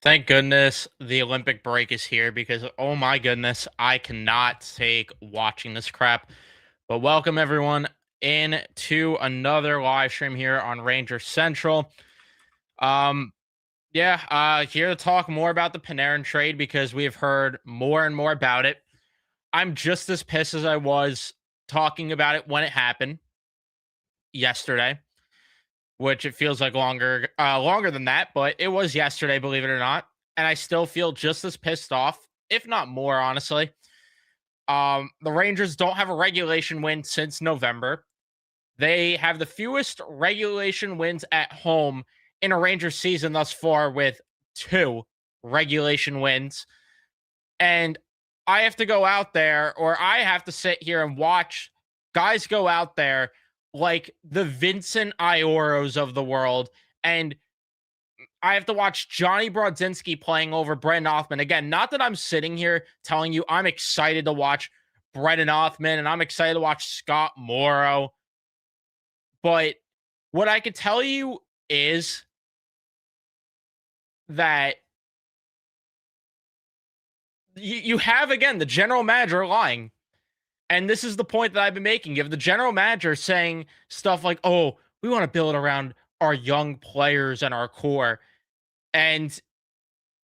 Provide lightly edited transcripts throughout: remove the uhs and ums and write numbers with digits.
Thank goodness the Olympic break is here because oh my goodness, I cannot take watching this crap. But welcome everyone in to another live stream here on Ranger Central. Um here to talk more about the Panarin trade because we've heard more and more about it. I'm just as pissed as I was talking about it when it happened yesterday, which it feels like longer than that, but it was yesterday, believe it or not. And I still feel just as pissed off, if not more, honestly. The Rangers don't have a regulation win since November. They have the fewest regulation wins at home in a Rangers season thus far with two regulation wins. And I have to go out there, or I have to sit here and watch guys go out there like the Vincent Ioros of the world. And I have to watch Johnny Brodzinski playing over Brendan Othman. Again, not that I'm sitting here telling you I'm excited to watch Brendan Othman and I'm excited to watch Scott Morrow. But what I could tell you is that you have, again, the general manager lying. And this is the point that I've been making. You have the general manager saying stuff like, oh, we want to build around our young players and our core. And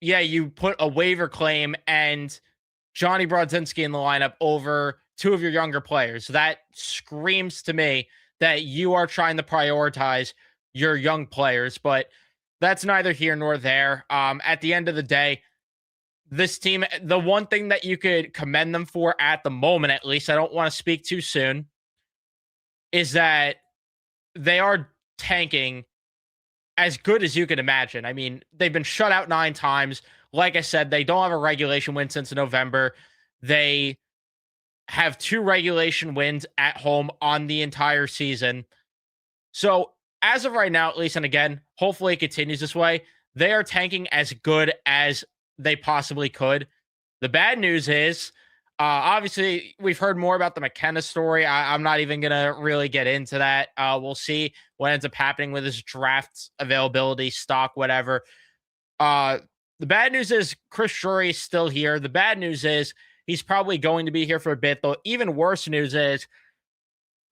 yeah, you put a waiver claim and Johnny Brodzinski in the lineup over two of your younger players. That screams to me that you are trying to prioritize your young players, but that's neither here nor there. At the end of the day, this team, the one thing that you could commend them for at the moment, at least, I don't want to speak too soon, is that they are tanking as good as you could imagine. I mean, they've been shut out 9 times. Like I said, they don't have a regulation win since November. They have two regulation wins at home on the entire season. So, as of right now, at least, and again, hopefully it continues this way, they are tanking as good as they possibly could. The bad news is, obviously, we've heard more about the McKenna story. I'm not even going to really get into that. We'll see what ends up happening with his draft availability, stock, whatever. Uh, the bad news is Chris Drury is still here. The bad news is he's probably going to be here for a bit. The even worse news is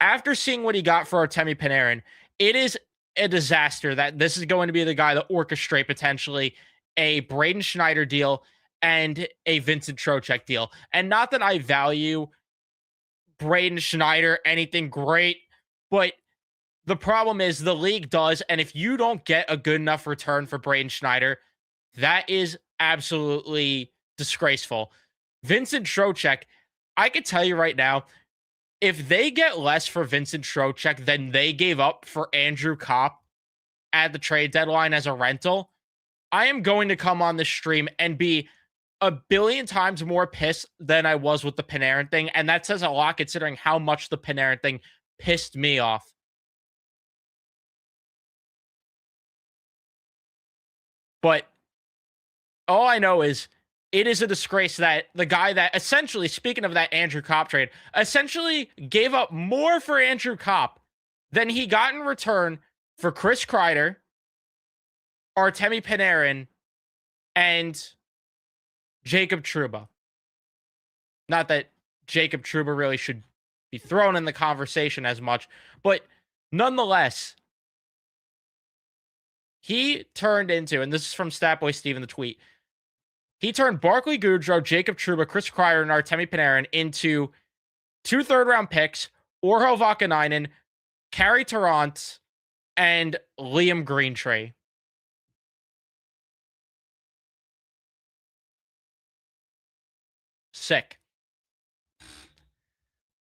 after seeing what he got for Artemi Panarin, it is a disaster that this is going to be the guy to orchestrate potentially a Braden Schneider deal and a Vincent Trocheck deal. And not that I value Braden Schneider anything great, but the problem is the league does. And if you don't get a good enough return for Braden Schneider, that is absolutely disgraceful. Vincent Trocheck, I could tell you right now, if they get less for Vincent Trocheck than they gave up for Andrew Kopp at the trade deadline as a rental, I am going to come on the stream and be a billion times more pissed than I was with the Panarin thing. And that says a lot considering how much the Panarin thing pissed me off. But all I know is it is a disgrace that the guy that essentially, speaking of that Andrew Kopp trade, essentially gave up more for Andrew Kopp than he got in return for Chris Kreider, Artemi Panarin, and Jacob Trouba. Not that Jacob Trouba really should be thrown in the conversation as much, but nonetheless, he turned into, and this is from Statboy Steve in the tweet, he turned Barclay Goodrow, Jacob Trouba, Chris Kreider, and Artemi Panarin into 2 third-round picks, Urho Vakanainen, Carey Tarrant, and Liam Greentree. Sick.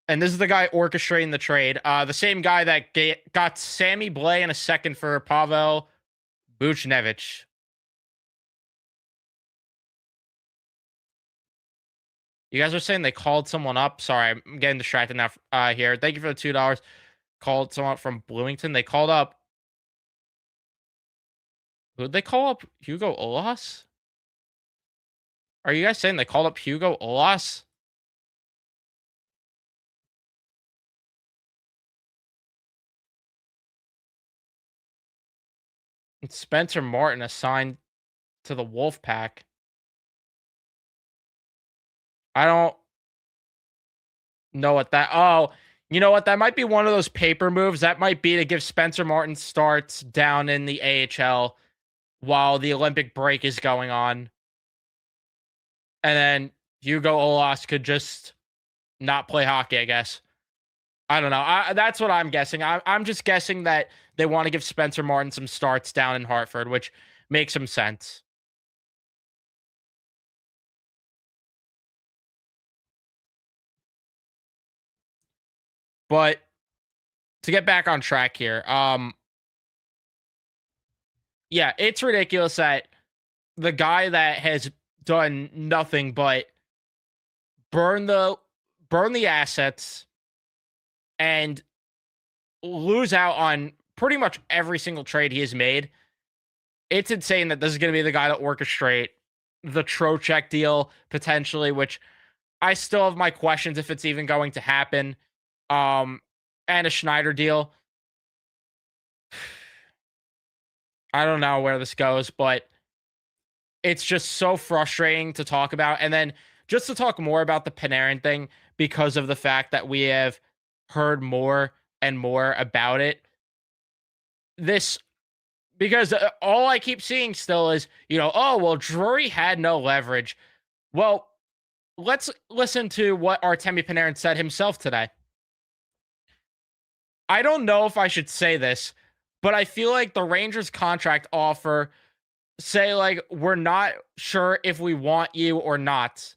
And this is the guy orchestrating the trade. The same guy that got Sammy Blais in a second for Pavel Buchnevich. You guys are saying they called someone up. Sorry, I'm getting distracted now here. Thank you for the $2. Called someone up from Bloomington. They called up. Who'd they call up? Hugo Olas? Are you guys saying they called up Hugo Olas? Spencer Martin assigned to the Wolf Pack. I don't know what that. Oh, you know what? That might be one of those paper moves. That might be to give Spencer Martin starts down in the AHL while the Olympic break is going on. And then Hugo Olas could just not play hockey, I guess. I don't know. That's what I'm guessing. I'm just guessing that they want to give Spencer Martin some starts down in Hartford, which makes some sense. But to get back on track here, yeah, it's ridiculous that the guy that has done nothing but burn the burn the assets and lose out on pretty much every single trade he has made. It's insane that this is going to be the guy to orchestrate the Trocheck deal potentially, which I still have my questions if it's even going to happen. And a Schneider deal. I don't know where this goes, but it's just so frustrating to talk about. And then just to talk more about the Panarin thing because of the fact that we have heard more and more about it. This because all I keep seeing still is, oh, well, Drury had no leverage. Well, let's listen to what Artemi Panarin said himself today. I don't know if I should say this, but I feel like the Rangers contract offer say like we're not sure if we want you or not.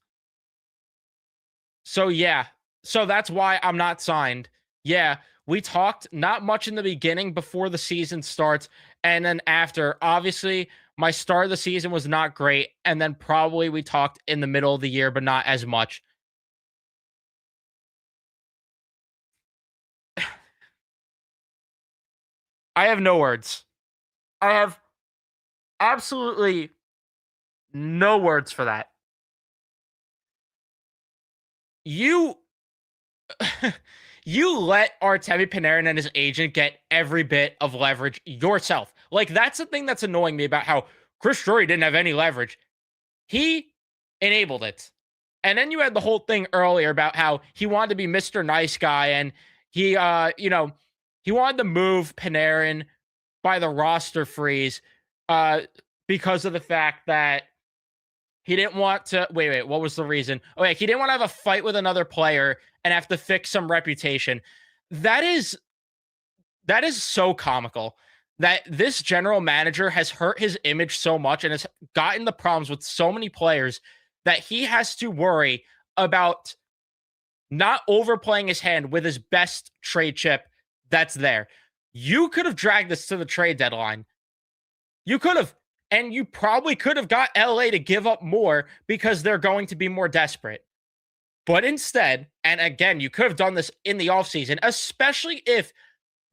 So yeah. So that's why I'm not signed. Yeah, we talked not much in the beginning before the season starts and then after. Obviously, my start of the season was not great and then probably we talked in the middle of the year but not as much. I have no words. I have absolutely no words for that. You you let Artemi Panarin and his agent get every bit of leverage yourself. Like that's the thing that's annoying me about how Chris Drury didn't have any leverage. He enabled it. And then you had the whole thing earlier about how he wanted to be Mr. Nice Guy and he he wanted to move Panarin by the roster freeze uh because of the fact that he didn't want to wait, what was the reason? Oh yeah, he didn't want to have a fight with another player and have to fix some reputation. That is so comical that this general manager has hurt his image so much and has gotten the problems with so many players that he has to worry about not overplaying his hand with his best trade chip that's there. You could have dragged this to the trade deadline. You could have. And you probably could have got LA to give up more because they're going to be more desperate. But instead, and again, you could have done this in the offseason, especially if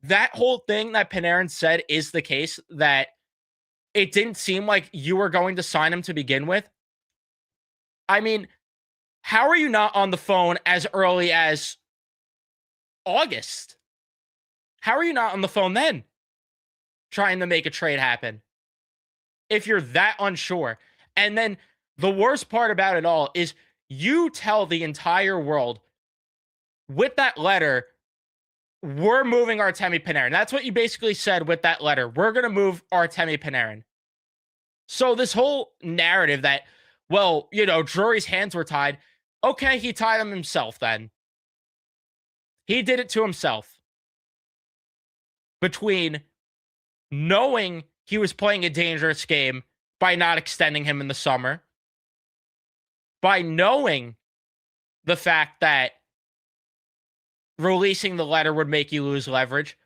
that whole thing that Panarin said is the case, that it didn't seem like you were going to sign him to begin with. I mean, how are you not on the phone as early as August? How are you not on the phone then trying to make a trade happen? If you're that unsure. And then the worst part about it all is you tell the entire world with that letter, we're moving Artemi Panarin. That's what you basically said with that letter. We're going to move Artemi Panarin. So this whole narrative that, well, Drury's hands were tied. Okay, he tied them himself then. He did it to himself. Between knowing he was playing a dangerous game by not extending him in the summer, by knowing the fact that releasing the letter would make you lose leverage,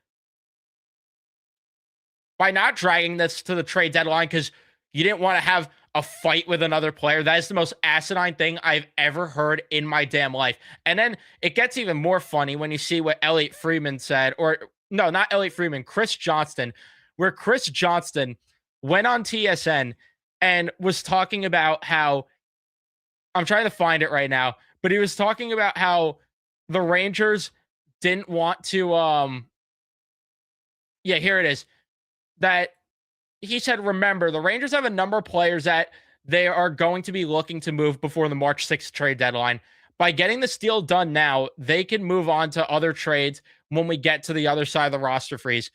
by not dragging this to the trade deadline because you didn't want to have a fight with another player. That is the most asinine thing I've ever heard in my damn life. And then it gets even more funny when you see what Elliot Friedman said, or no, not Elliot Friedman, Chris Johnston, where Chris Johnston went on TSN and was talking about how, I'm trying to find it right now, but he was talking about how the Rangers didn't want to, yeah, here it is, that he said, remember, the Rangers have a number of players that they are going to be looking to move before the March 6th trade deadline. By getting this deal done now, they can move on to other trades when we get to the other side of the roster freeze.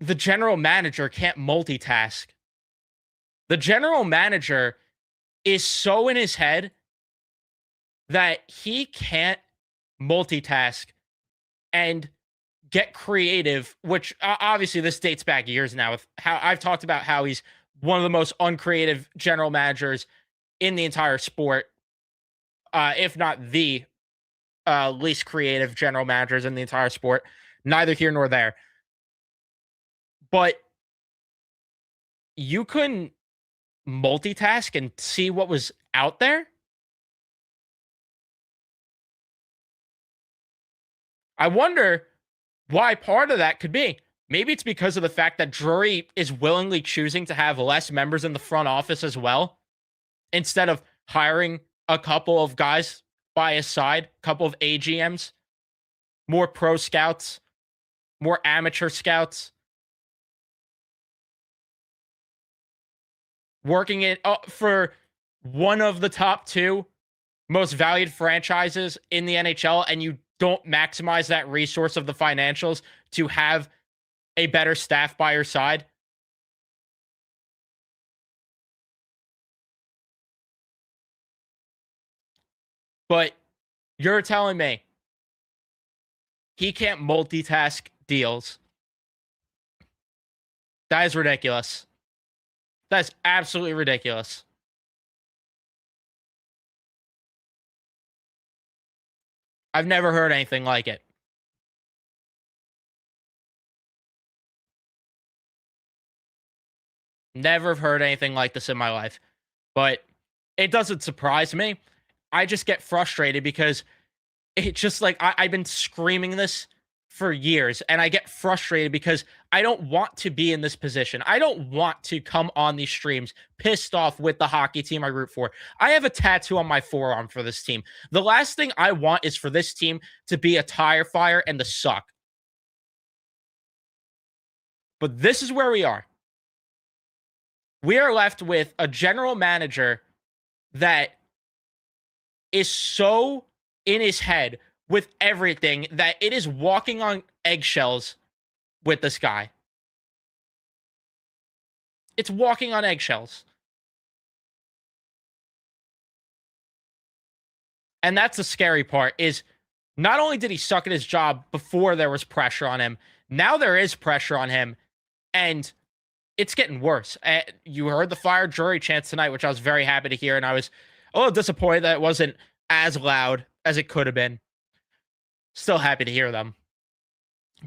The general manager can't multitask. The general manager is so in his head that he can't multitask and get creative, which obviously this dates back years now with how I've talked about how he's one of the most uncreative general managers in the entire sport, if not the least creative general managers in the entire sport. Neither here nor there. But you couldn't multitask and see what was out there. I wonder why part of that could be. Maybe it's because of the fact that Drury is willingly choosing to have less members in the front office as well, instead of hiring a couple of guys by his side, a couple of AGMs, more pro scouts, more amateur scouts, working it for one of the top two most valued franchises in the NHL, and you don't maximize that resource of the financials to have a better staff by your side. But you're telling me he can't multitask deals. That is ridiculous. That's absolutely ridiculous. I've never heard anything like it. Never heard anything like this in my life. But it doesn't surprise me. I just get frustrated because it's just like I've been screaming this for years, and I get frustrated because I don't want to be in this position. I don't want to come on these streams pissed off with the hockey team I root for. I have a tattoo on my forearm for this team. The last thing I want is for this team to be a tire fire and to suck. But this is where we are. We are left with a general manager that is so in his head with everything that it is walking on eggshells with this guy. It's walking on eggshells. And that's the scary part is not only did he suck at his job before there was pressure on him, now there is pressure on him, and it's getting worse. You heard the fire jury chants tonight, which I was very happy to hear, and I was a little disappointed that it wasn't as loud as it could have been. Still happy to hear them,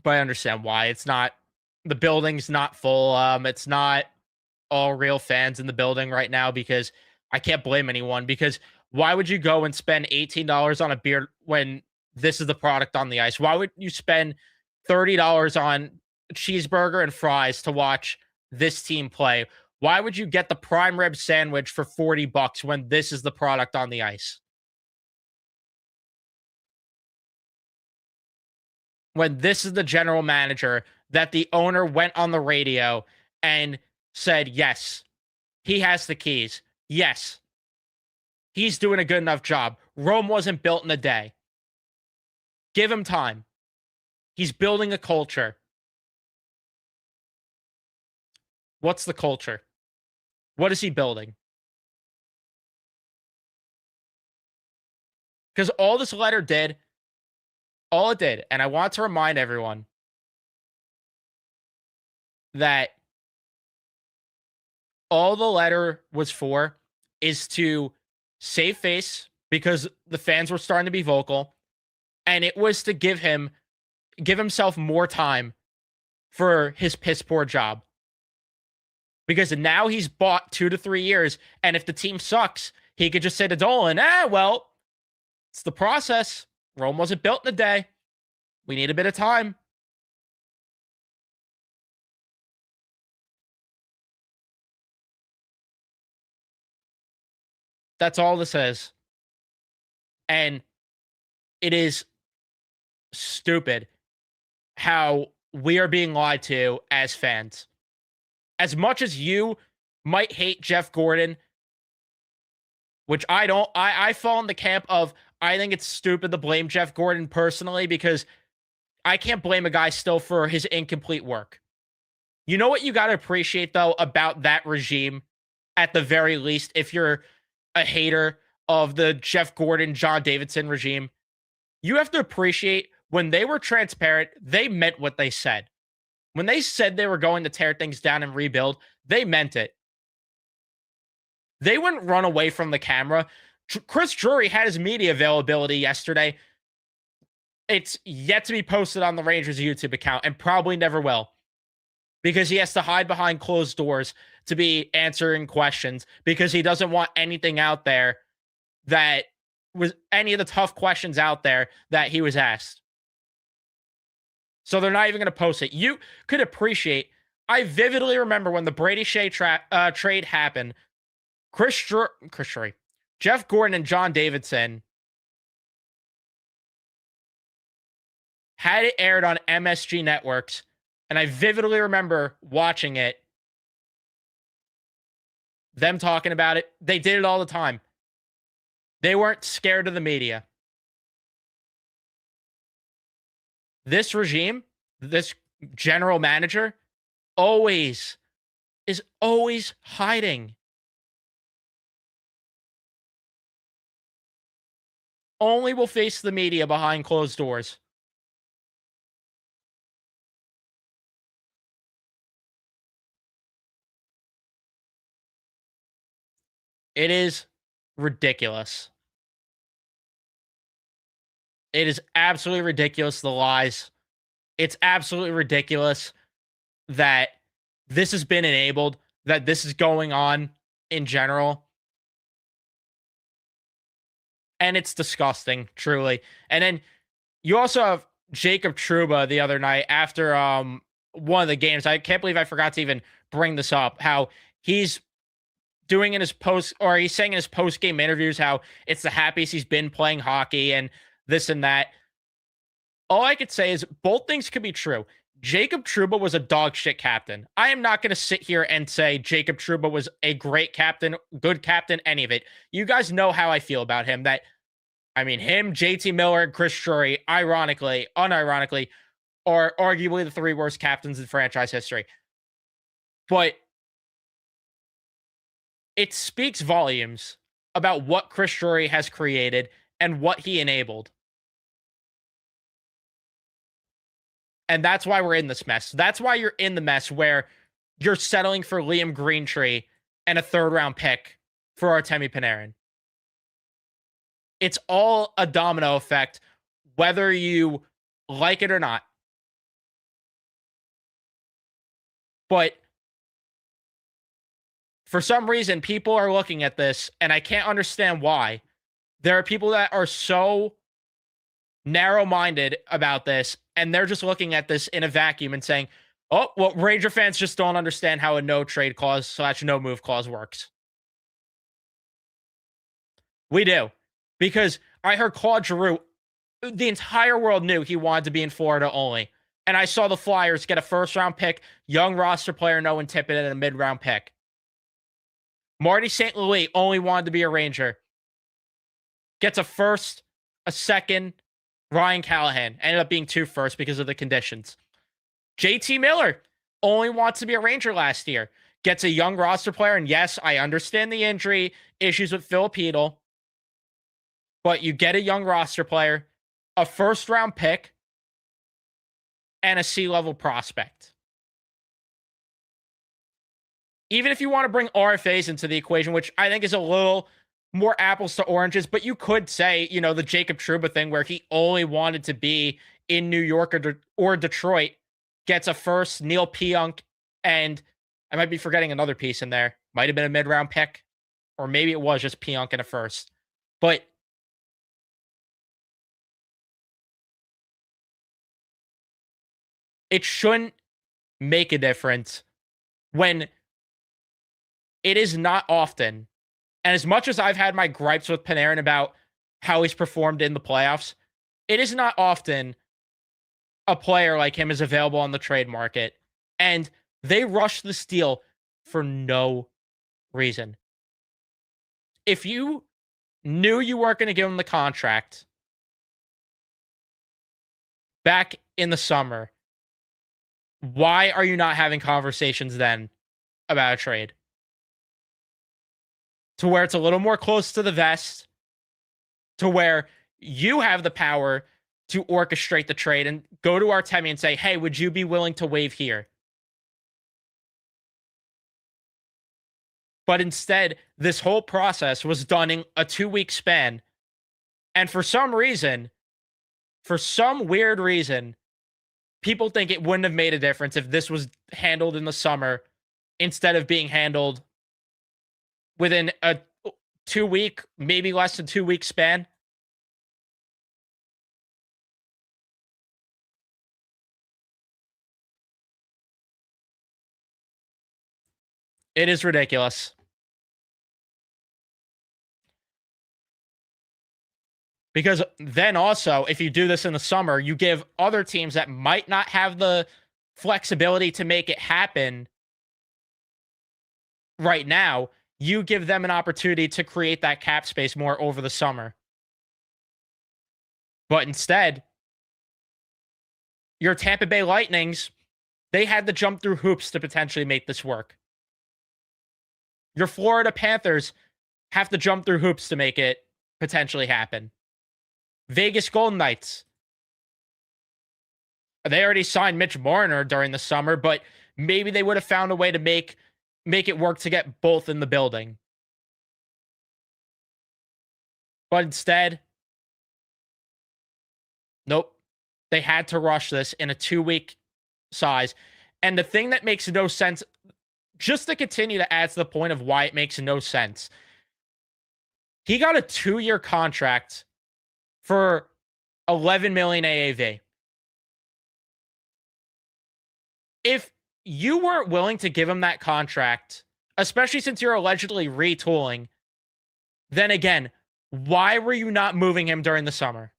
but I understand why. It's not, the building's not full. It's not all real fans in the building right now because I can't blame anyone, because why would you go and spend $18 on a beer when this is the product on the ice? Why would you spend $30 on cheeseburger and fries to watch this team play? Why would you get the prime rib sandwich for $40 when this is the product on the ice? When this is the general manager that the owner went on the radio and said, yes, he has the keys. Yes, he's doing a good enough job. Rome wasn't built in a day. Give him time. He's building a culture. What's the culture? What is he building? Because all this letter did, all it did, and I want to remind everyone that all the letter was for is to save face because the fans were starting to be vocal, and it was to give himself more time for his piss poor job. Because now he's bought 2 to 3 years, and if the team sucks, he could just say to Dolan, well, it's the process. Rome wasn't built in a day. We need a bit of time. That's all this is. And it is stupid how we are being lied to as fans. As much as you might hate Jeff Gordon, which I don't, I fall in the camp of I think it's stupid to blame Jeff Gordon personally because I can't blame a guy still for his incomplete work. You know what you got to appreciate, though, about that regime, at the very least, if you're a hater of the Jeff Gordon, John Davidson regime, you have to appreciate when they were transparent, they meant what they said. When they said they were going to tear things down and rebuild, they meant it. They wouldn't run away from the camera. Chris Drury had his media availability yesterday. It's yet to be posted on the Rangers YouTube account and probably never will because he has to hide behind closed doors to be answering questions because he doesn't want anything out there that was any of the tough questions out there that he was asked. So they're not even going to post it. You could appreciate, I vividly remember when the Brady Shea trade happened, Jeff Gordon and John Davidson had it aired on MSG Networks, and I vividly remember watching it, them talking about it. They did it all the time. They weren't scared of the media. This regime, this general manager, is always hiding. Only will face the media behind closed doors. It is ridiculous. It is absolutely ridiculous, the lies. It's absolutely ridiculous that this has been enabled, that this is going on in general. And it's disgusting, truly. And then you also have Jacob Trouba the other night after one of the games. I can't believe I forgot to even bring this up. How he's doing in his he's saying in his post game interviews how it's the happiest he's been playing hockey and this and that. All I could say is both things could be true. Jacob Trouba was a dog shit captain. I am not going to sit here and say Jacob Trouba was a great captain, good captain, any of it. You guys know how I feel about him. Him, JT Miller, and Chris Drury, unironically, are arguably the three worst captains in franchise history. But it speaks volumes about what Chris Drury has created and what he enabled. And that's why we're in this mess. That's why you're in the mess where you're settling for Liam Greentree and a third-round pick for Artemi Panarin. It's all a domino effect, whether you like it or not. But for some reason, people are looking at this, and I can't understand why. There are people that are so narrow-minded about this, and they're just looking at this in a vacuum and saying, oh, well, Ranger fans just don't understand how a no-trade clause / no-move clause works. We do. Because I heard Claude Giroux, the entire world knew he wanted to be in Florida only. And I saw the Flyers get a first-round pick, young roster player Noah Tippett, and a mid-round pick. Marty St. Louis only wanted to be a Ranger. Gets a first, a second, Ryan Callahan. Ended up being 2 firsts because of the conditions. JT Miller only wants to be a Ranger last year. Gets a young roster player. And yes, I understand the injury issues with Filipino. But you get a young roster player, a first-round pick, and a C-level prospect. Even if you want to bring RFAs into the equation, which I think is a little more apples to oranges, but you could say, the Jacob Trouba thing where he only wanted to be in New York or Detroit, gets a first, Neil Pionk, and I might be forgetting another piece in there. Might have been a mid-round pick, or maybe it was just Pionk and a first. But it shouldn't make a difference when it is not often. And as much as I've had my gripes with Panarin about how he's performed in the playoffs, it is not often a player like him is available on the trade market. And they rushed this deal for no reason. If you knew you weren't going to give him the contract back in the summer, why are you not having conversations then about a trade? To where it's a little more close to the vest, to where you have the power to orchestrate the trade and go to Artemi and say, hey, would you be willing to waive here? But instead, this whole process was done in a 2-week span. And for some reason, for some weird reason, people think it wouldn't have made a difference if this was handled in the summer instead of being handled within a 2-week, maybe less than 2-week span. It is ridiculous. Because then also, if you do this in the summer, you give other teams that might not have the flexibility to make it happen right now, you give them an opportunity to create that cap space more over the summer. But instead, your Tampa Bay Lightnings, they had to jump through hoops to potentially make this work. Your Florida Panthers have to jump through hoops to make it potentially happen. Vegas Golden Knights, they already signed Mitch Marner during the summer, but maybe they would have found a way to make it work to get both in the building. But instead, nope. They had to rush this in a 2-week size. And the thing that makes no sense, just to continue to add to the point of why it makes no sense, he got a 2-year contract for 11 million AAV. If you weren't willing to give him that contract, especially since you're allegedly retooling, then again, why were you not moving him during the summer?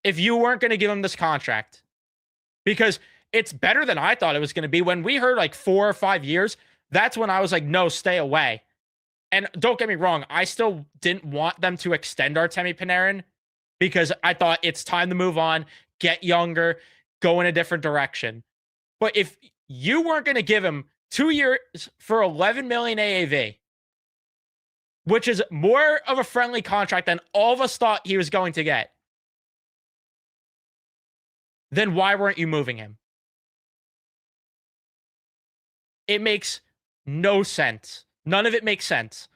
If you weren't going to give him this contract, because it's better than I thought it was going to be. When we heard like 4 or 5 years, that's when I was like, no, stay away. And don't get me wrong, I still didn't want them to extend Artemi Panarin because I thought it's time to move on, get younger, go in a different direction. But if you weren't going to give him 2 years for 11 million AAV, which is more of a friendly contract than all of us thought he was going to get, then why weren't you moving him? It makes no sense. None of it makes sense.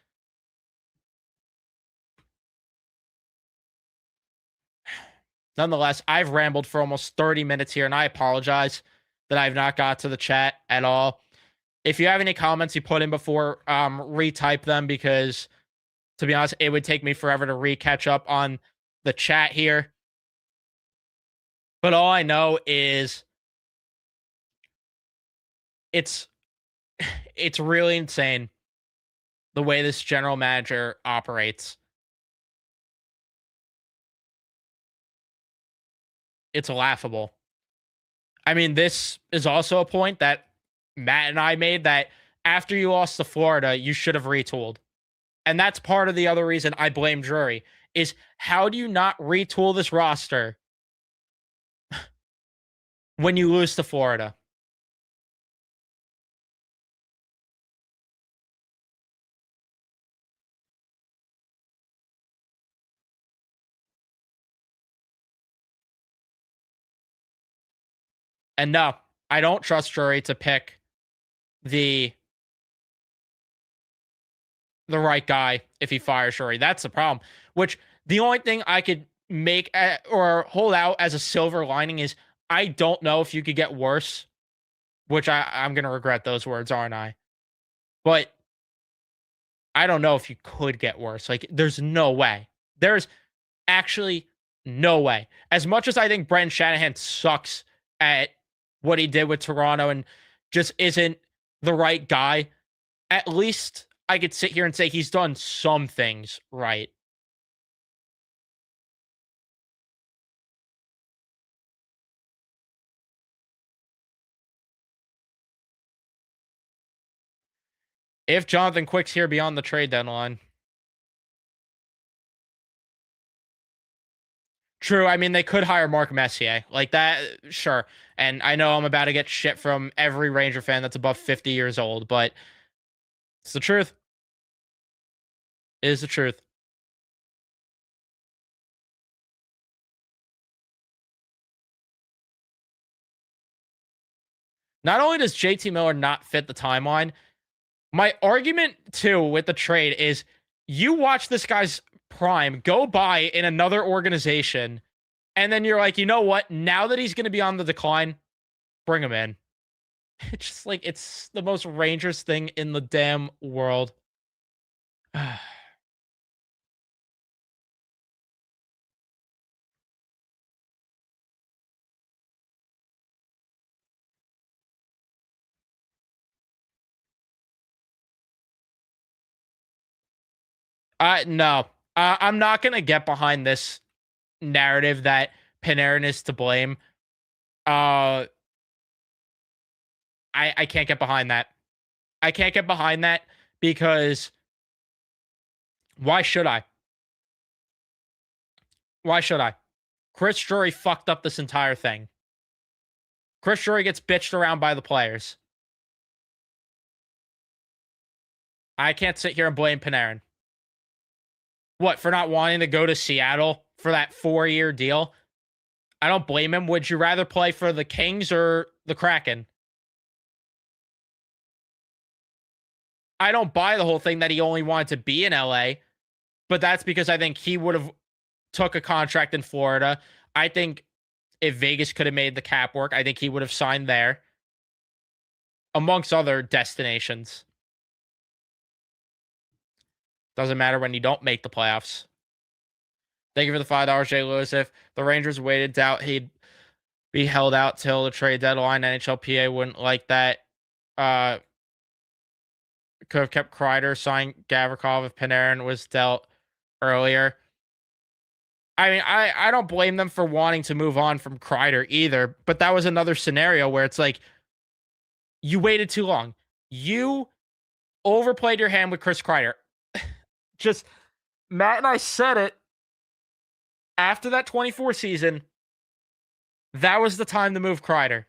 Nonetheless, I've rambled for almost 30 minutes here, and I apologize that I've not got to the chat at all. If you have any comments you put in before, retype them, because to be honest, it would take me forever to catch up on the chat here. But all I know is it's really insane the way this general manager operates. It's laughable. I mean, this is also a point that Matt and I made, that after you lost to Florida, you should have retooled. And that's part of the other reason I blame Drury, is how do you not retool this roster when you lose to Florida? And no, I don't trust Drury to pick the right guy if he fires Drury. That's the problem. Which the only thing I could make or hold out as a silver lining is I don't know if you could get worse, which I'm going to regret those words, aren't I? But I don't know if you could get worse. Like, there's no way. There's actually no way. As much as I think Brendan Shanahan sucks at what he did with Toronto and just isn't the right guy, at least I could sit here and say he's done some things right. If Jonathan Quick's here beyond the trade deadline. True. I mean, they could hire Mark Messier. Like that, sure. And I know I'm about to get shit from every Ranger fan that's above 50 years old, but it's the truth. It is the truth. Not only does JT Miller not fit the timeline, my argument too with the trade is you watch this guy's prime go by in another organization, and then you're like, you know what? Now that he's going to be on the decline, bring him in. It's just like it's the most Rangers thing in the damn world. No, I'm not gonna get behind this narrative that Panarin is to blame. Uh, I can't get behind that. I can't get behind that because why should I? Why should I? Chris Drury fucked up this entire thing. Chris Drury gets bitched around by the players. I can't sit here and blame Panarin. What, for not wanting to go to Seattle for that 4-year deal? I don't blame him. Would you rather play for the Kings or the Kraken? I don't buy the whole thing that he only wanted to be in LA, but that's because I think he would have took a contract in Florida. I think if Vegas could have made the cap work, I think he would have signed there, amongst other destinations. Doesn't matter when you don't make the playoffs. Thank you for the $5, Jay Lewis. If the Rangers waited, doubt he'd be held out till the trade deadline. NHLPA wouldn't like that. Uh, could have kept Kreider, signed Gavrikov if Panarin was dealt earlier. I mean, I don't blame them for wanting to move on from Kreider either, but that was another scenario where it's like you waited too long. You overplayed your hand with Chris Kreider. Just Matt and I said it after that 24 season. That was the time to move Kreider.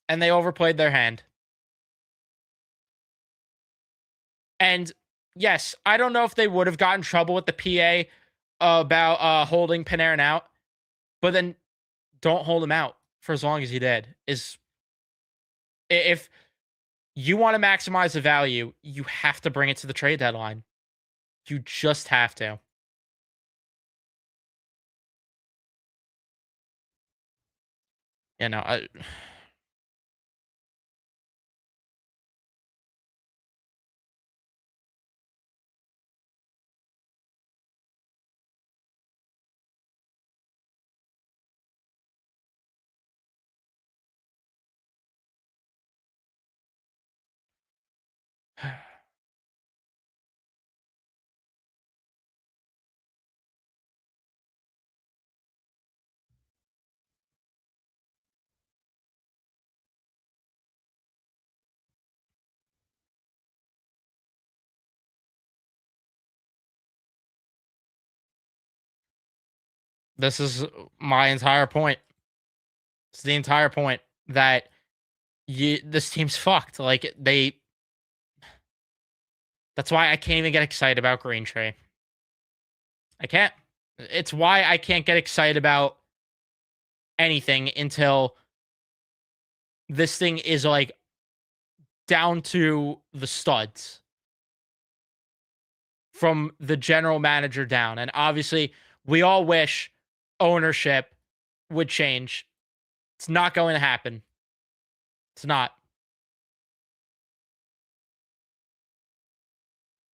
And they overplayed their hand. And yes, I don't know if they would have gotten trouble with the PA about holding Panarin out, but then don't hold him out for as long as you did. Is if you want to maximize the value, you have to bring it to the trade deadline. You just have to. You know, this is my entire point. It's the entire point that this team's fucked. Like they. That's why I can't even get excited about Green Tree. I can't. It's why I can't get excited about anything until this thing is like down to the studs from the general manager down. And obviously, we all wish ownership would change. It's not going to happen. It's not.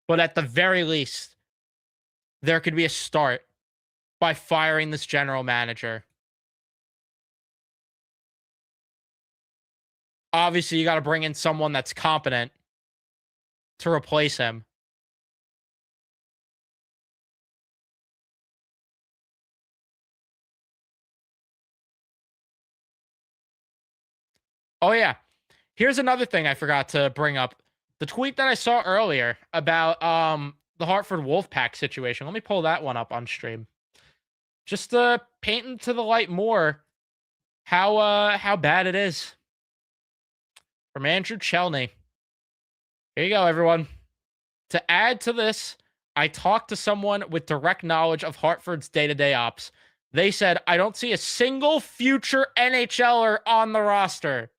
But at the very least, there could be a start by firing this general manager. Obviously, you got to bring in someone that's competent to replace him. Oh, yeah. Here's another thing I forgot to bring up. The tweet that I saw earlier about the Hartford Wolfpack situation. Let me pull that one up on stream. Just to paint into the light more how bad it is. From Andrew Chelney. Here you go, everyone. To add to this, I talked to someone with direct knowledge of Hartford's day-to-day ops. They said, I don't see a single future NHLer on the roster.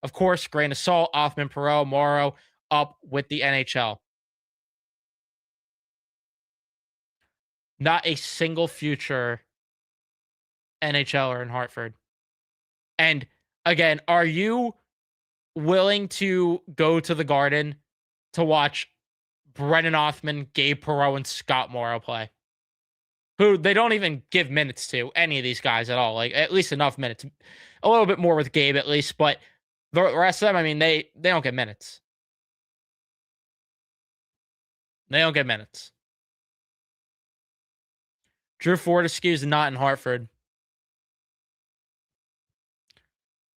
Of course, grain of salt, Othman, Perot, Morrow up with the NHL. Not a single future NHLer in Hartford. And again, are you willing to go to the Garden to watch Brennan Othman, Gabe Perreault, and Scott Morrow play? Who they don't even give minutes to any of these guys at all. Like at least enough minutes. A little bit more with Gabe at least, but the rest of them, I mean, they don't get minutes. They don't get minutes. Drew Fortescue is not in Hartford.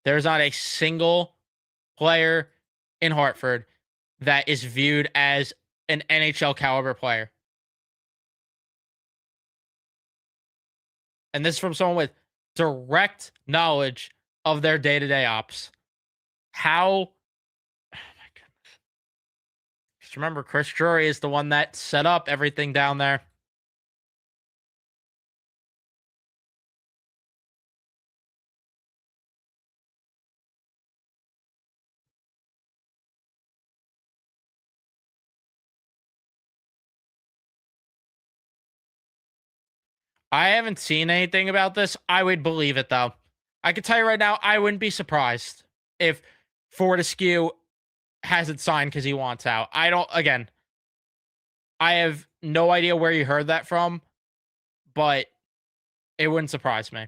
There's not a single player in Hartford that is viewed as an NHL caliber player. And this is from someone with direct knowledge of their day-to-day ops. How? Oh my goodness. Just remember, Chris Drury is the one that set up everything down there. I haven't seen anything about this. I would believe it though. I can tell you right now, I wouldn't be surprised if Fortescue hasn't signed because he wants out. I don't. Again, I have no idea where you heard that from, but it wouldn't surprise me.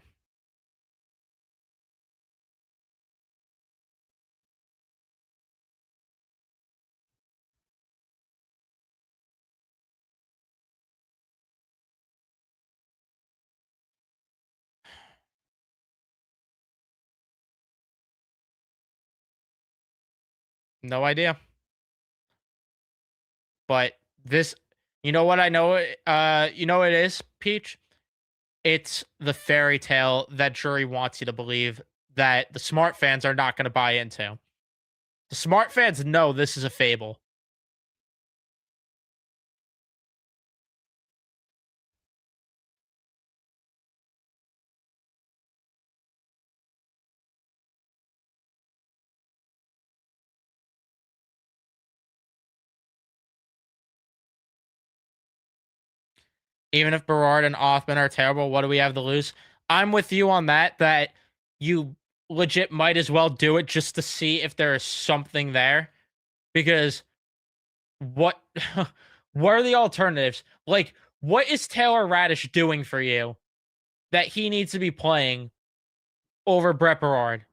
No idea. But this, you know what I know? You know what it is, Peach? It's the fairy tale that Drury wants you to believe that the smart fans are not going to buy into. The smart fans know this is a fable. Even if Berard and Othman are terrible, what do we have to lose? I'm with you on that, that you legit might as well do it just to see if there is something there. Because what what are the alternatives? Like, what is Taylor Radish doing for you that he needs to be playing over Brett Berard?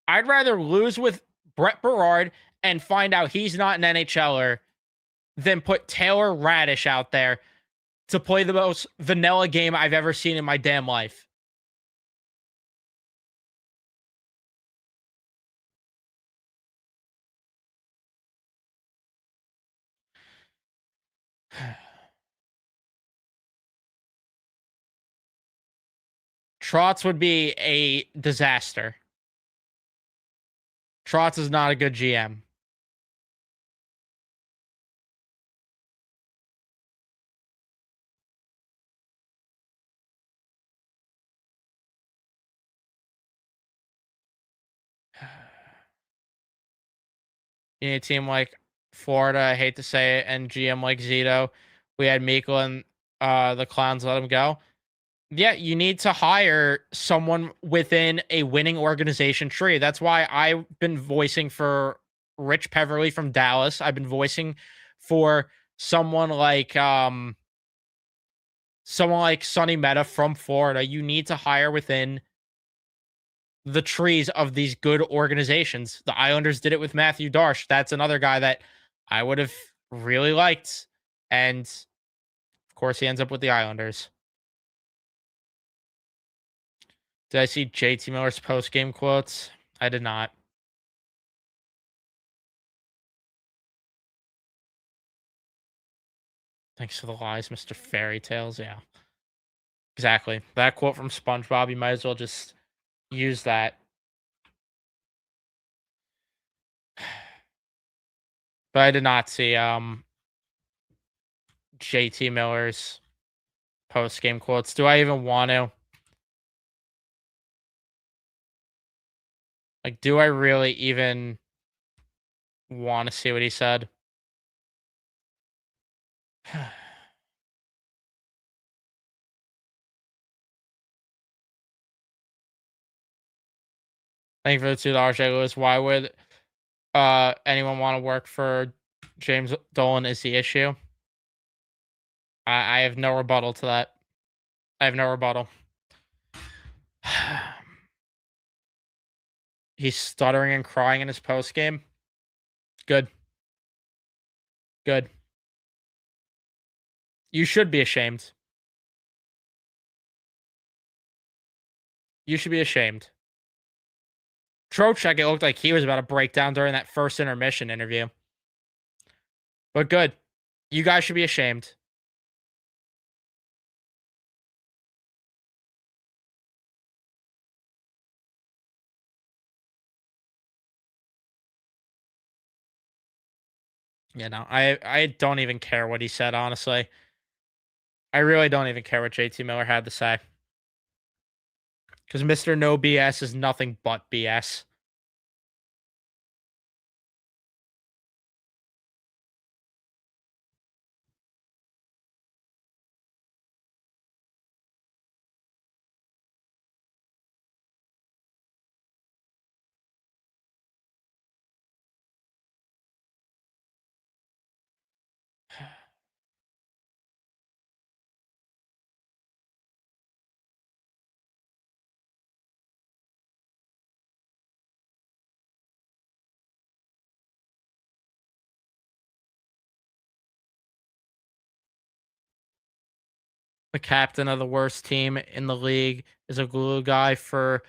I'd rather lose with Brett Berard and find out he's not an NHLer than put Taylor Radish out there to play the most vanilla game I've ever seen in my damn life. Trotz would be a disaster. Trotz is not a good GM. You need a team like Florida, I hate to say it, and GM like Zito. We had Mikkel and the Clowns let him go. Yeah, you need to hire someone within a winning organization tree. That's why I've been voicing for Rich Peverly from Dallas. I've been voicing for someone like Sonny Meta from Florida. You need to hire within the trees of these good organizations. The Islanders did it with Matthew Darsh. That's another guy that I would have really liked. And of course, he ends up with the Islanders. Did I see JT Miller's post game quotes? I did not. Thanks for the lies, Mr. Fairy Tales. Yeah, exactly. That quote from SpongeBob, you might as well just use that. But I did not see JT Miller's post game quotes. Do I even want to? Like, do I really even want to see what he said? Thank you for the $2, Jay Lewis. Why would anyone want to work for James Dolan is the issue? I have no rebuttal to that. I have no rebuttal. He's stuttering and crying in his post game. Good. Good. You should be ashamed. You should be ashamed. Trocheck, it looked like he was about to break down during that first intermission interview. But good. You guys should be ashamed. Yeah, no, I don't even care what he said, honestly. I really don't even care what JT Miller had to say. Because Mr. No BS is nothing but BS. The captain of the worst team in the league is a glue guy for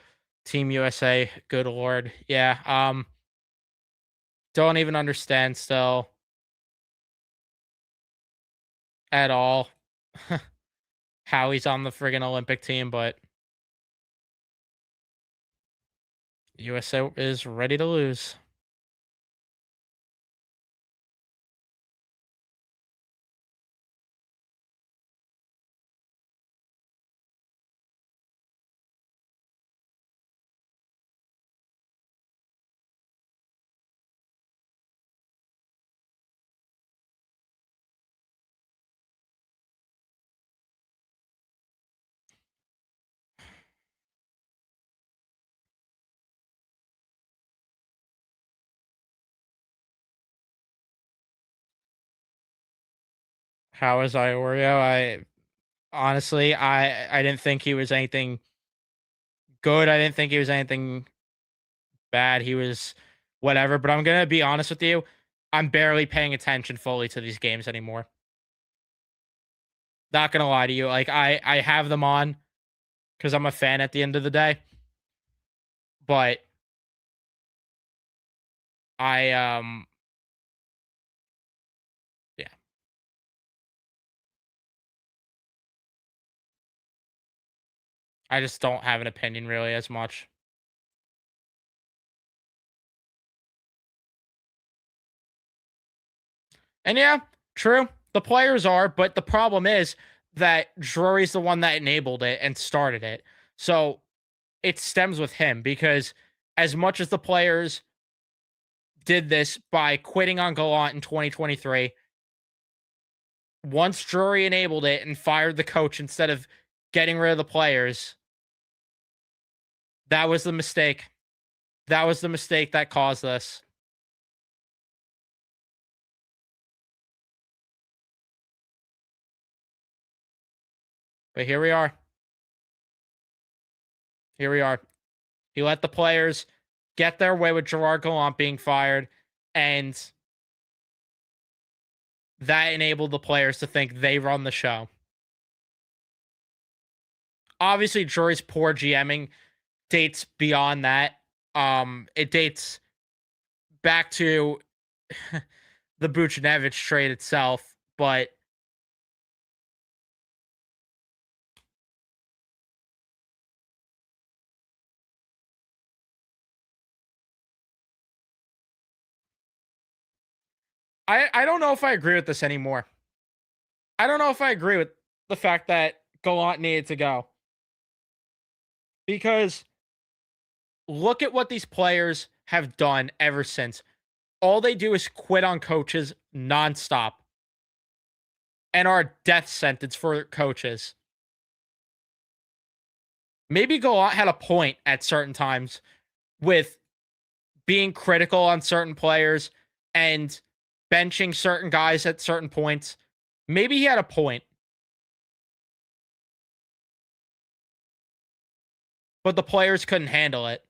Team USA. Good lord. Yeah. Don't even understand still at all how he's on the friggin' Olympic team, but USA is ready to lose. How is Iorio? I honestly I didn't think he was anything good. I didn't think he was anything bad. He was whatever, but I'm going to be honest with you. I'm barely paying attention fully to these games anymore. Not going to lie to you. Like I have them on cuz I'm a fan at the end of the day. But I yeah. I just don't have an opinion really as much. And yeah, true. The players are, but the problem is that Drury's the one that enabled it and started it. So it stems with him because as much as the players did this by quitting on Gallant in 2023, once Drury enabled it and fired the coach instead of getting rid of the players, that was the mistake. That was the mistake that caused this. But here we are. Here we are. He let the players get their way with Gerard Gallant being fired, and that enabled the players to think they run the show. Obviously, Drury's poor GMing dates beyond that. It dates back to the Buchnevich trade itself, but I don't know if I agree with this anymore. I don't know if I agree with the fact that Gallant needed to go because look at what these players have done ever since. All they do is quit on coaches nonstop and are a death sentence for coaches. Maybe Gallant had a point at certain times with being critical on certain players and benching certain guys at certain points. Maybe he had a point, but the players couldn't handle it.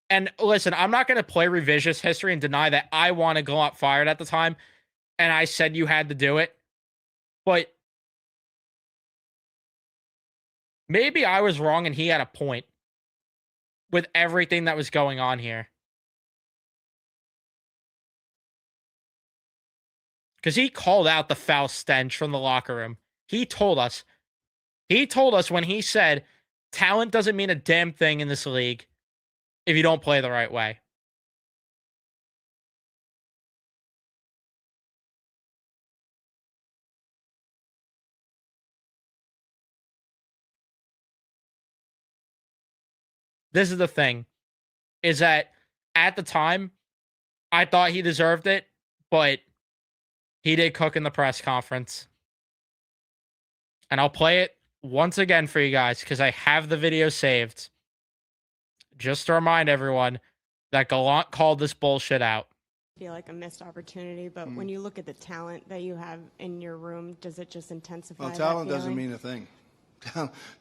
And listen, I'm not going to play revisionist history and deny that I wanted Gallant fired at the time, and I said you had to do it. But maybe I was wrong and he had a point with everything that was going on here. Because he called out the foul stench from the locker room. He told us. He told us when he said, talent doesn't mean a damn thing in this league if you don't play the right way. This is the thing, is that at the time, I thought he deserved it, but he did cook in the press conference. And I'll play it once again for you guys because I have the video saved. Just to remind everyone that Gallant called this bullshit out. Feel like a missed opportunity, but when you look at the talent that you have in your room, does it just intensify Well, that talent feeling? doesn't mean a thing.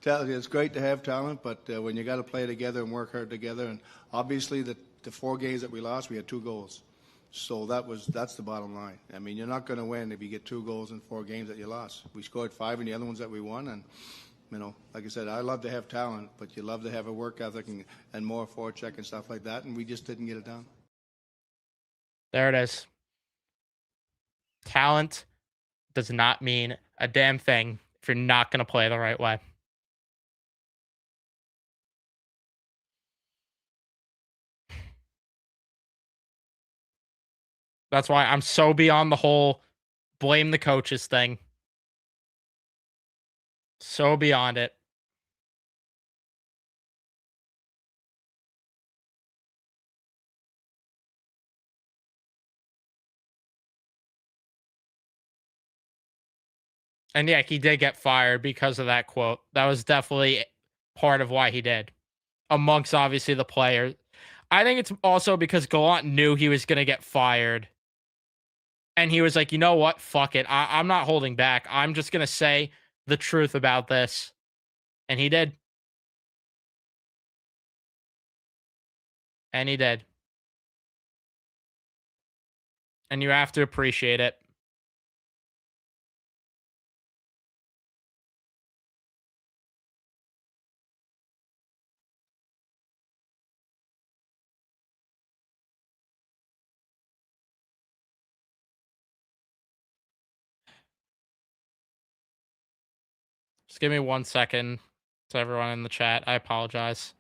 Talent, it's great to have talent, but when you got to play together and work hard together, and obviously the 4 games that we lost, we had 2 goals. So that's the bottom line. I mean, you're not going to win if you get 2 goals in 4 games that you lost. We scored 5 in the other ones that we won, and you know, like I said, I love to have talent, but you love to have a work ethic and more forecheck and stuff like that, and we just didn't get it done. There it is. Talent does not mean a damn thing if you're not going to play the right way. That's why I'm so beyond the whole blame the coaches thing. So beyond it. And yeah, he did get fired because of that quote. That was definitely part of why he did, amongst obviously the players. I think it's also because Gallant knew he was going to get fired. And he was like, you know what? Fuck it. I'm not holding back. I'm just going to say the truth about this. And he did. And he did. And you have to appreciate it. Just give me 1 second to everyone in the chat. I apologize.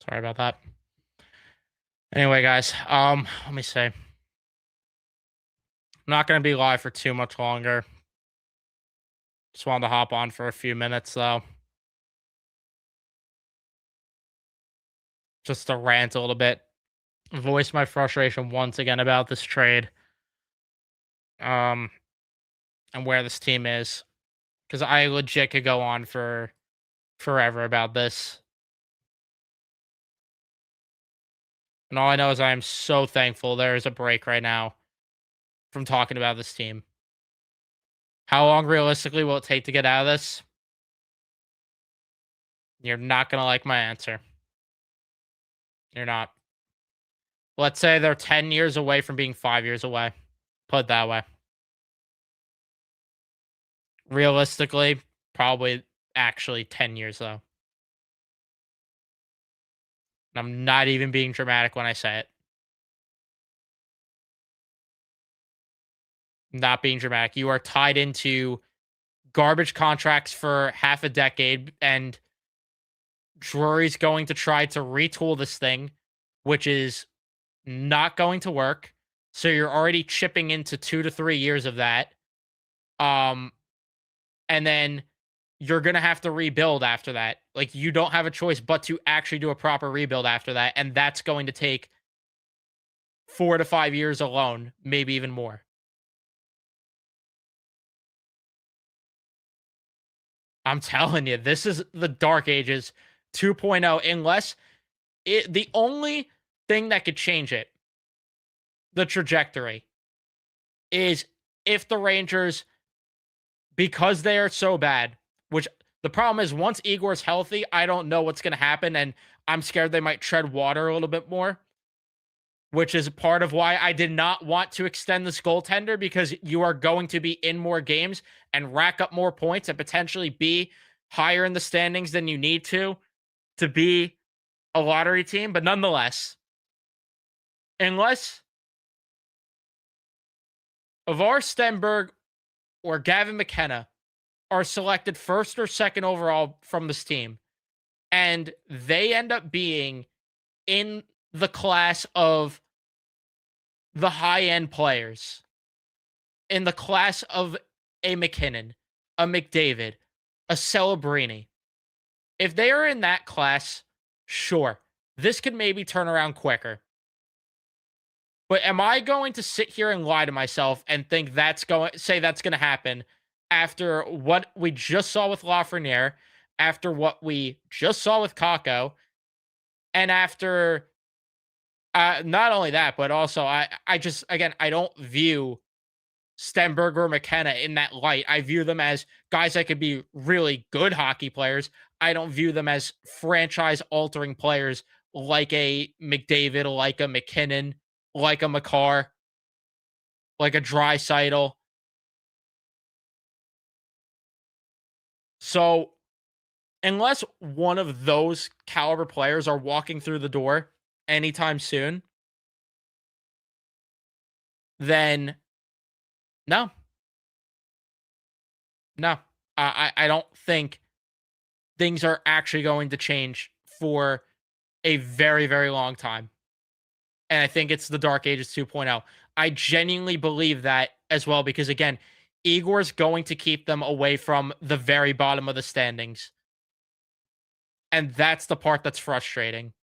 Sorry about that. Anyway, guys, let me see. I'm not gonna be live for too much longer. Just wanted to hop on for a few minutes though. Just to rant a little bit. Voice my frustration once again about this trade. And where this team is. Because I legit could go on for forever about this. And all I know is I am so thankful there is a break right now from talking about this team. How long realistically will it take to get out of this? You're not going to like my answer. You're not. Let's say they're 10 years away from being 5 years away. Put it that way. Realistically, probably actually 10 years, though. And I'm not even being dramatic when I say it. I'm not being dramatic. You are tied into garbage contracts for half a decade, and Drury's going to try to retool this thing, which is not going to work. So you're already chipping into 2 to 3 years of that. And then you're going to have to rebuild after that. Like, you don't have a choice but to actually do a proper rebuild after that. And that's going to take 4 to 5 years alone, maybe even more. I'm telling you, this is the Dark Ages 2.0, unless the only thing that could change it, the trajectory, is if the Rangers, because they are so bad, which the problem is once Igor's healthy, I don't know what's going to happen, and I'm scared they might tread water a little bit more, which is part of why I did not want to extend this goaltender, because you are going to be in more games and rack up more points and potentially be higher in the standings than you need to be a lottery team. But nonetheless, unless Ivar Stenberg or Gavin McKenna are selected first or second overall from this team, and they end up being in the class of the high-end players, in the class of a McKinnon, a McDavid, a Celebrini, if they are in that class, sure, this could maybe turn around quicker. But am I going to sit here and lie to myself and think that's going to happen after what we just saw with Lafreniere, after what we just saw with Kakko, and after not only that, but also I just, again, I don't view Stenberg or McKenna in that light. I view them as guys that could be really good hockey players. I don't view them as franchise-altering players like a McDavid, like a McKinnon, like a Makar, like a Draisaitl. So, unless one of those caliber players are walking through the door anytime soon, then no. No. I don't think things are actually going to change for a very, very long time. And I think it's the Dark Ages 2.0. I genuinely believe that as well, because again, Igor's going to keep them away from the very bottom of the standings. And that's the part that's frustrating.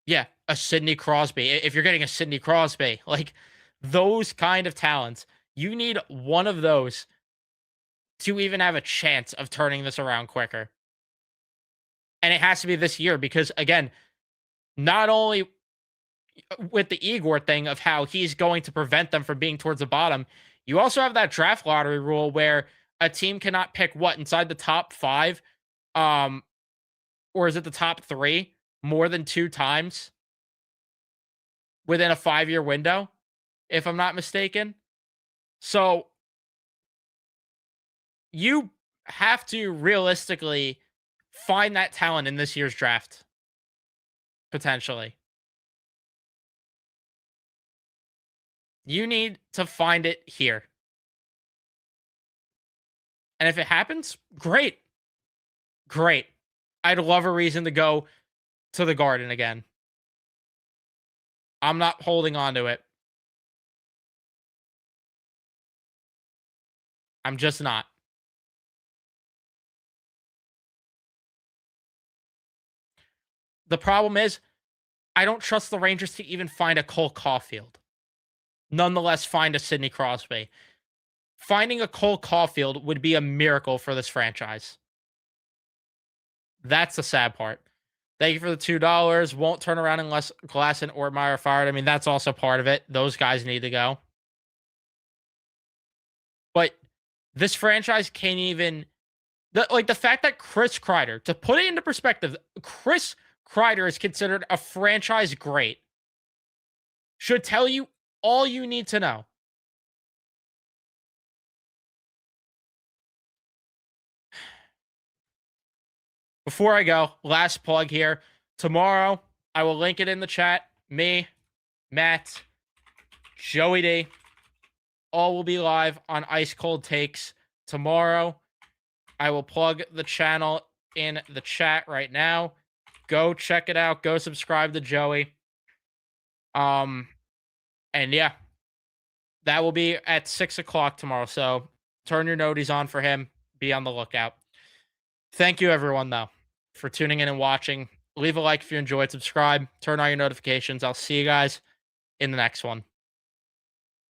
Yeah, a Sidney Crosby. If you're getting a Sidney Crosby, like those kind of talents, you need one of those to even have a chance of turning this around quicker. And it has to be this year because, again, not only with the Igor thing of how he's going to prevent them from being towards the bottom, you also have that draft lottery rule where a team cannot pick inside the top 5, or is it the top 3 more than 2 times within a 5-year window, if I'm not mistaken. So you have to realistically find that talent in this year's draft, potentially. You need to find it here. And if it happens, great. Great. I'd love a reason to go to the Garden again. I'm not holding on to it. I'm just not. The problem is, I don't trust the Rangers to even find a Cole Caulfield. Nonetheless, find a Sidney Crosby. Finding a Cole Caulfield would be a miracle for this franchise. That's the sad part. Thank you for the $2. Won't turn around unless Glass and Ortmeyer are fired. I mean, that's also part of it. Those guys need to go. But this franchise can't even... the fact that Chris Kreider, to put it into perspective, Chris Kreider is considered a franchise great, should tell you all you need to know. Before I go, last plug here. Tomorrow, I will link it in the chat. Me, Matt, Joey D, all will be live on Ice Cold Takes tomorrow. I will plug the channel in the chat right now. Go check it out. Go subscribe to Joey. And yeah, that will be at 6 o'clock tomorrow. So turn your noties on for him. Be on the lookout. Thank you, everyone, though, for tuning in and watching. Leave a like if you enjoyed. Subscribe. Turn on your notifications. I'll see you guys in the next one.